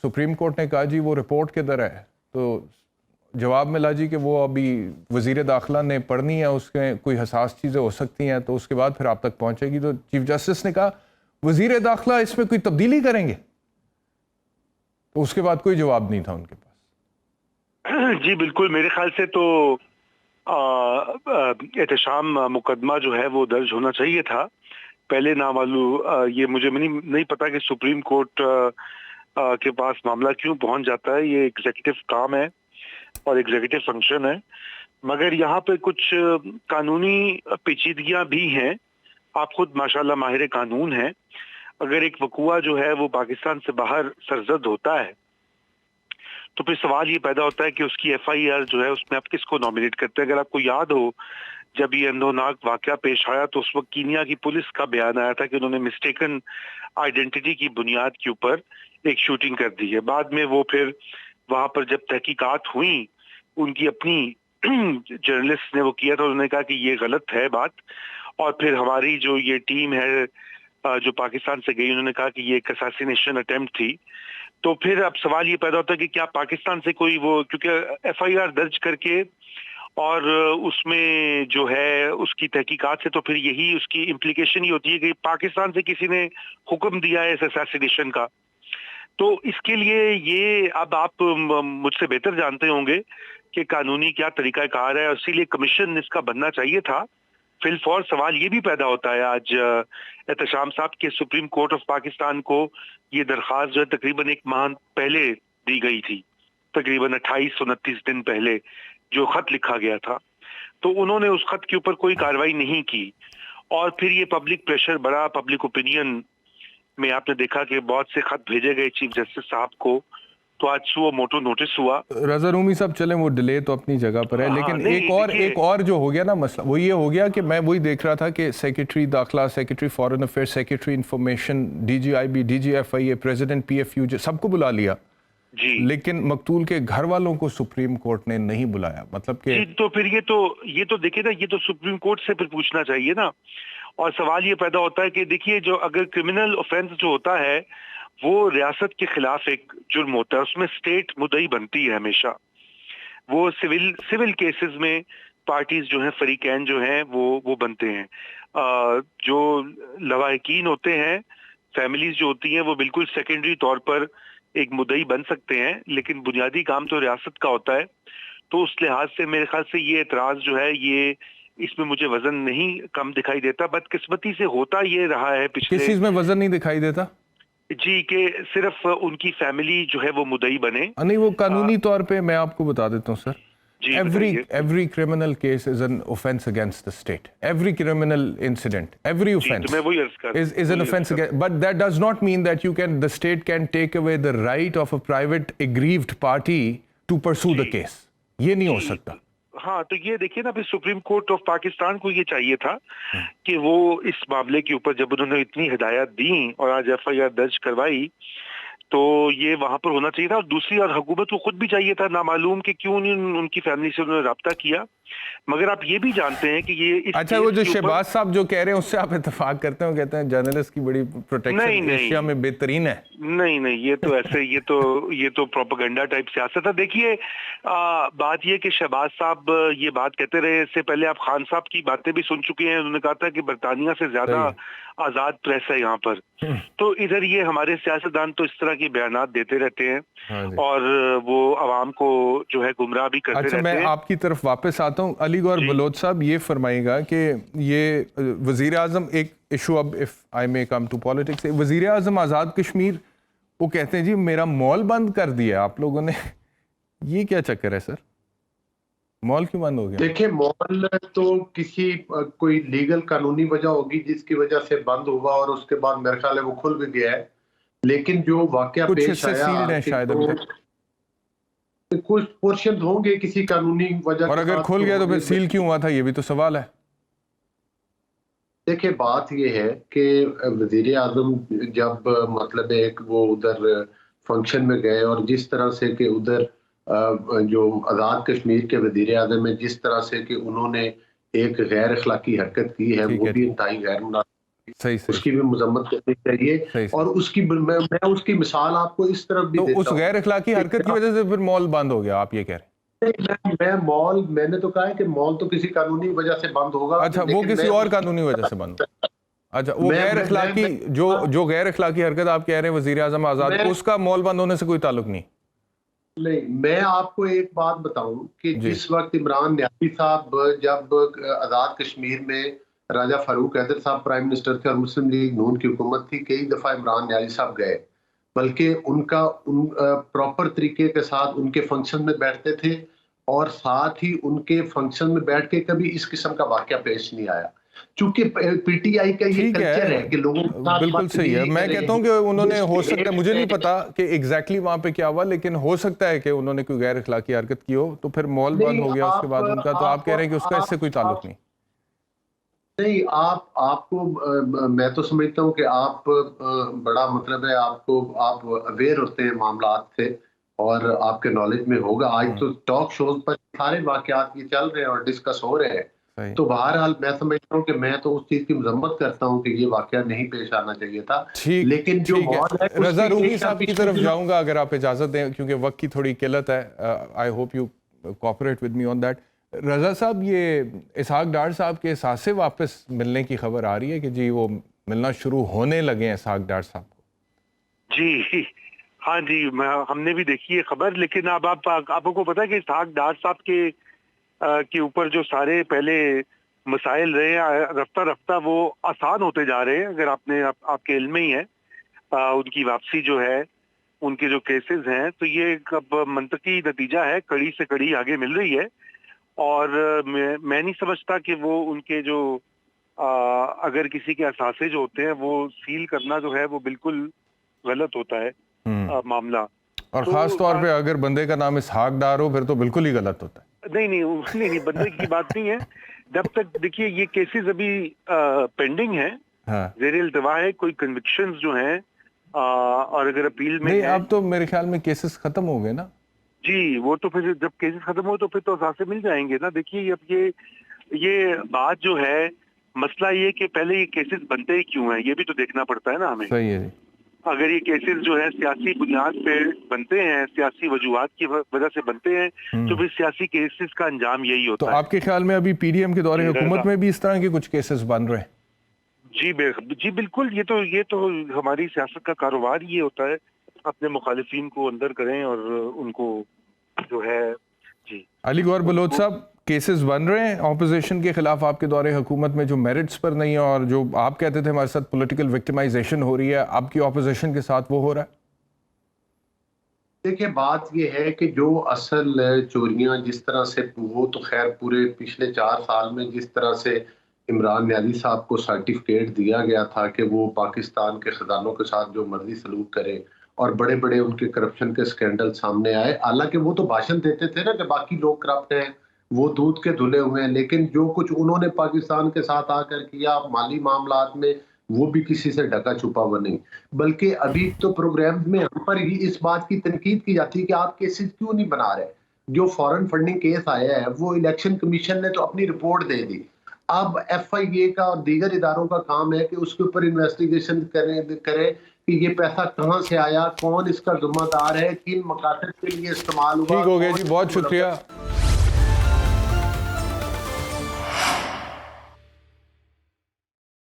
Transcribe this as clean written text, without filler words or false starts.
Supreme court نے کہا جی وہ رپورٹ کدھر ہے، تو جواب ملا جی کہ وہ ابھی وزیر داخلہ نے پڑھنی ہے، اس کے کوئی حساس چیزیں ہو سکتی ہیں تو اس کے بعد پھر آپ تک پہنچے گی۔ تو چیف جسٹس نے کہا وزیر داخلہ اس میں کوئی تبدیلی کریں گے، تو اس کے بعد کوئی جواب نہیں تھا ان کے پاس۔ جی بالکل، میرے خیال سے تو احتشام مقدمہ جو ہے وہ درج ہونا چاہیے تھا پہلے۔ نامعلوم یہ مجھے نہیں پتا کہ سپریم کورٹ کے پاس معاملہ کیوں پہنچ جاتا ہے، یہ ایگزیکٹو کام ہے اور ایگزیکٹو فنکشن ہے، مگر یہاں پہ کچھ قانونی پیچیدگیاں بھی ہیں۔ آپ خود ماشاءاللہ ماہر قانون ہیں، اگر ایک وقوع جو ہے وہ پاکستان سے باہر سرزد ہوتا ہے تو پھر سوال یہ پیدا ہوتا ہے کہ اس کی ایف آئی آر جو ہے اس میں آپ کس کو نامینیٹ کرتے ہیں۔ اگر آپ کو یاد ہو جب یہ اندھوناک واقعہ پیش آیا تو اس وقت کینیا کی پولیس کا بیان آیا تھا کہ انہوں نے مسٹیکن آئیڈینٹی کی بنیاد کے اوپر ایک شوٹنگ کر دی ہے۔ بعد میں وہ پھر وہاں پر جب تحقیقات ہوئیں، ان کی اپنی جرنلسٹ نے وہ کیا تھا، انہوں نے کہا کہ یہ غلط ہے بات، اور پھر ہماری جو یہ ٹیم ہے جو پاکستان سے گئی، انہوں نے کہا کہ یہ ایک اساسینیشن اٹیمپٹ تھی۔ تو پھر اب سوال یہ پیدا ہوتا ہے کہ کیا پاکستان سے کوئی وہ، کیونکہ ایف آئی آر درج کر کے اور اس میں جو ہے اس کی تحقیقات سے تو پھر یہی اس کی امپلیکیشن یہ ہوتی ہے کہ پاکستان سے کسی نے حکم دیا ہے اس اساسینیشن کا۔ تو اس کے لیے یہ اب آپ مجھ سے بہتر جانتے ہوں گے کہ قانونی کیا طریقہ کار ہے، اور اسی لیے کمیشن اس کا بننا چاہیے تھا۔ فی الفور سوال یہ بھی پیدا ہوتا ہے آج احتشام صاحب کے سپریم کورٹ آف پاکستان کو یہ درخواست جو ہے تقریباً 1 ماہ پہلے دی گئی تھی، تقریباً 28-29 دن پہلے جو خط لکھا گیا تھا، تو انہوں نے اس خط کے اوپر کوئی کارروائی نہیں کی، اور پھر یہ پبلک پریشر بڑا، پبلک اوپینین میں آپ نے دیکھا کہ بہت سے خط بھیجے گئے چیف جسٹس صاحب کو، تو آج صبح موٹو نوٹس ہوا۔ رضا رومی صاحب چلیں وہ ڈیلے تو اپنی جگہ پر ہے، لیکن ایک اور جو ہو گیا نا مسئلہ وہ یہ ہو گیا کہ میں وہی دیکھ رہا تھا کہ سیکرٹری داخلہ، secretary foreign affair, secretary information, D G I B, D G F I A, president P F U, سب کو بلا لیا جی، لیکن مقتول کے گھر والوں کو سپریم کورٹ نے نہیں بلایا۔ مطلب کہ تو پھر یہ تو دیکھیں نا، یہ تو سپریم کورٹ سے پھر پوچھنا چاہیے نا۔ اور سوال یہ پیدا ہوتا ہے کہ دیکھیے جو اگر کرمنل اوفینس جو ہوتا ہے وہ ریاست کے خلاف ایک جرم ہوتا ہے، اس میں اسٹیٹ مدعی بنتی ہے ہمیشہ۔ وہ سول کیسز میں پارٹیز جو ہیں، فریقین جو ہیں وہ بنتے ہیں۔ جو لواحقین ہوتے ہیں، فیملیز جو ہوتی ہیں، وہ بالکل سیکنڈری طور پر ایک مدعی بن سکتے ہیں، لیکن بنیادی کام تو ریاست کا ہوتا ہے۔ تو اس لحاظ سے میرے خیال سے یہ اعتراض جو ہے یہ اس میں مجھے وزن نہیں کم دکھائی دیتا۔ بدقسمتی سے ہوتا یہ رہا ہے پچھلے، کس چیز میں وزن نہیں دکھائی دیتا؟ جی، کہ صرف ان کی فیملی جو ہے وہ مدعی بنے۔ نہیں، وہ قانونی طور پہ میں آپ کو بتا دیتا ہوں سر، جی every criminal case is an offense against the state. Every criminal incident, every offense is an offense against, but that does not mean that the state can take away the right of a private aggrieved party to pursue the case. یہ نہیں ہو سکتا۔ ہاں، تو یہ دیکھیے نا، پھر supreme court of Pakistan کو یہ چاہیے تھا کہ وہ اس معاملے کے اوپر جب انہوں نے اتنی ہدایات دیں اور آج ایف آئی آر درج کروائی تو یہ وہاں پر ہونا چاہیے تھا۔ اور دوسری، اور حکومت کو خود بھی چاہیے تھا، نامعلوم کہ کیوں نہیں ان کی فیملی سے انہوں نے رابطہ کیا۔ مگر آپ یہ بھی جانتے ہیں کہ یہ اچھا، وہ جو شہباز صاحب جو کہہ رہے ہیں اس سے آپ اتفاق کرتے ہیں، کہتے ہیں جرنلسٹ کی بڑی پروٹیکشن ایشیا میں بہترین ہے؟ نہیں، یہ تو ایسے یہ تو پروپیگنڈا ٹائپ سیاست ہے۔ دیکھیے بات یہ کہ شہباز صاحب یہ بات کہتے رہے، اس سے پہلے آپ خان صاحب کی باتیں بھی سن چکے ہیں، انہوں نے کہا تھا کہ برطانیہ سے زیادہ آزاد پریس ہے یہاں پر۔ تو ادھر یہ ہمارے سیاستدان تو اس طرح کے بیانات دیتے رہتے ہیں اور وہ عوام کو جو ہے گمراہ بھی کرتے رہتے ہیں۔ اچھا، میں آپ کی طرف واپس آتا ہوں۔ علی گور بلوچ صاحب یہ فرمائے گا کہ یہ وزیر اعظم، ایک ایشو، اب if I may come to politics، وزیر اعظم آزاد کشمیر وہ کہتے ہیں جی میرا مال بند کر دیا آپ لوگوں نے، یہ کیا چکر ہے سر؟ مال کیوں بند ہو گیا؟ دیکھیں، مال تو کوئی لیگل قانونی وجہ ہوگی جس کی وجہ سے بند ہوا، اور اس کے بعد میرے خیال ہے وہ کھل بھی گیا ہے، لیکن جو واقعہ پیش آیا کچھ پورشن ہوں گے کسی قانونی وجہ، اور اگر کھل گیا تو پھر سیل کیوں ہوا تھا، یہ بھی تو سوال ہے۔ دیکھیں، بات یہ ہے کہ وزیر اعظم جب مطلب ایک وہ ادھر فنکشن میں گئے، اور جس طرح سے کہ ادھر جو آزاد کشمیر کے وزیر اعظم میں جس طرح سے کہ انہوں نے ایک غیر اخلاقی حرکت کی ہے، وہ بھی انتہائی غیر مناسب صحیح اس کی بھی مذمت کرنی چاہیے. اور اس کی میں اس کی مثال آپ کو اس طرف بھی تو دیتا اس ہوں. غیر اخلاقی حرکت کی وجہ سے پھر مال بند ہو گیا آپ یہ کہہ رہے ہیں؟ میں نے تو کہا ہے کہ مال تو کسی قانونی وجہ سے بند ہوگا. اچھا وہ کسی اور قانونی وجہ سے بند ہو. اچھا وہ غیر اخلاقی جو غیر اخلاقی حرکت آپ کہہ رہے ہیں وزیر اعظم آزاد اس کا مال بند ہونے سے کوئی تعلق نہیں؟ نہیں, میں آپ کو ایک بات بتاؤں کہ جس وقت عمران نیازی صاحب جب آزاد کشمیر میں راجہ فاروق حیدر صاحب پرائم منسٹر تھے اور مسلم لیگ نون کی حکومت تھی, کئی دفعہ عمران نیازی صاحب گئے, بلکہ ان کا پراپر طریقے کے ساتھ ان کے فنکشن میں بیٹھتے تھے اور ساتھ ہی ان کے فنکشن میں بیٹھ کے کبھی اس قسم کا واقعہ پیش نہیں آیا. چونکہ پی ٹی آئی کا یہ کلچر ہے کہ لوگوں بالکل صحیح ہے. میں کہتا ہوں کہ انہوں نے ہو سکتا ہے, مجھے نہیں پتا کہ ایگزیکٹلی وہاں پہ کیا ہوا, لیکن ہو سکتا ہے کہ انہوں نے کوئی غیر اخلاقی حرکت کی ہو تو پھر مال بند ہو گیا اس کے بعد ان کا, تو آپ کہہ رہے ہیں کہ اس کا اس سے کوئی تعلق نہیں؟ نہیں, آپ کو میں تو سمجھتا ہوں کہ آپ بڑا مطلب ہے آپ اویئر ہوتے ہیں معاملات سے اور آپ کے نالج میں ہوگا. آج تو ٹاک شوز پر سارے واقعات یہ چل رہے ہیں اور ڈسکس ہو رہے ہیں. تو بہرحال میں سمجھتا ہوں کہ میں تو اس چیز کی مذمت کرتا ہوں کہ یہ واقعہ نہیں پیش آنا چاہیے تھا. لیکن جو رضا رومی صاحب کی طرف جاؤں گا اگر آپ اجازت دیں, کیونکہ وقت کی تھوڑی قلت ہے. I hope you cooperate with me on that. Raza صاحب, یہ اسحاق ڈار صاحب کے اثاثے سے واپس ملنے کی خبر آ رہی ہے کہ جی وہ ملنا شروع ہونے لگے ہیں اسحاق ڈار صاحب کو. جی ہاں جی, ہم نے بھی دیکھی ہے خبر, لیکن اب آپ کو پتا ہے کہ اسحاق ڈار صاحب کے اوپر جو سارے پہلے مسائل رہے ہیں رفتہ رفتہ وہ آسان ہوتے جا رہے ہیں. اگر آپ کے علم میں ہی ہے ان کی واپسی جو ہے, ان کے جو کیسز ہیں, تو یہ اب منطقی نتیجہ ہے, کڑی سے کڑی آگے مل رہی ہے. اور میں نہیں سمجھتا کہ وہ ان کے جو اگر کسی کے اثاثے جو ہوتے ہیں وہ سیل کرنا جو ہے وہ بالکل غلط ہوتا ہے معاملہ. اور خاص طور پہ اگر بندے کا نام اسحاق ڈار ہو پھر تو بالکل ہی غلط ہوتا ہے. نہیں, بندے کی بات نہیں ہے. جب تک دیکھیے یہ کیسز ابھی پینڈنگ ہیں, زیر التوا ہے, کوئی کنوکشنز جو ہیں اور اگر اپیل میں نہیں, اب تو میرے خیال میں کیسز ختم ہو گئے نا. جی وہ تو پھر جب کیسز ختم ہو تو پھر تو اثاثے مل جائیں گے نا. دیکھیے اب یہ بات جو ہے, مسئلہ یہ کہ پہلے یہ کیسز بنتے ہی کیوں ہیں یہ بھی تو دیکھنا پڑتا ہے نا ہمیں. صحیح ہے. اگر یہ کیسز جو ہے سیاسی بنیاد پہ بنتے ہیں, سیاسی وجوہات کی وجہ سے بنتے ہیں, تو پھر سیاسی کیسز کا انجام یہی ہوتا ہے. تو آپ کے خیال میں ابھی پی ڈی ایم کے دور حکومت میں بھی اس طرح کے کچھ کیسز بن رہے ہیں؟ جی بالکل, یہ تو ہماری سیاست کا کاروبار یہ ہوتا ہے, اپنے مخالفین کو اندر کریں اور ان کو جو ہے. جی علی گور بلوچ صاحب, کیسز بن رہے ہیں اپوزیشن کے خلاف آپ کے دور حکومت میں جو میرٹس پر نہیں ہے, اور جو آپ کہتے تھے ہمارے ساتھ پولیٹیکل وکٹمائزیشن ہو رہی ہے, آپ کی اپوزیشن کے ساتھ وہ ہو رہا ہے؟ دیکھیں بات یہ ہے کہ جو اصل چوریاں جس طرح سے, وہ تو خیر پورے پچھلے 4 سال میں جس طرح سے عمران نیازی صاحب کو سرٹیفکیٹ دیا گیا تھا کہ وہ پاکستان کے خزانوں کے ساتھ جو مرضی سلوک کرے, اور بڑے بڑے ان کے کرپشن کے سکینڈل سامنے آئے. حالانکہ وہ تو بھاشن دیتے تھے نا کہ باقی لوگ کرپٹ ہیں, وہ دودھ کے دھلے ہوئے ہیں, لیکن جو کچھ انہوں نے پاکستان کے ساتھ آ کر کیا مالی معاملات میں, وہ بھی کسی سے ڈھکا چھپا ہوا نہیں. بلکہ ابھی تو پروگرام میں ہم پر ہی اس بات کی تنقید کی جاتی ہے کہ آپ کیسز کیوں نہیں بنا رہے. جو فورن فنڈنگ کیس آیا ہے وہ الیکشن کمیشن نے تو اپنی رپورٹ دے دی. اب ایف آئی اے کا اور دیگر اداروں کا کام ہے کہ اس کے اوپر انویسٹیگیشن کرے کہ یہ پیسہ کہاں سے آیا, کون اس کا ذمہ دار ہے, کن مقاصد کے لیے استعمال ہوا. ٹھیک ہو گیا جی, بہت شکریہ.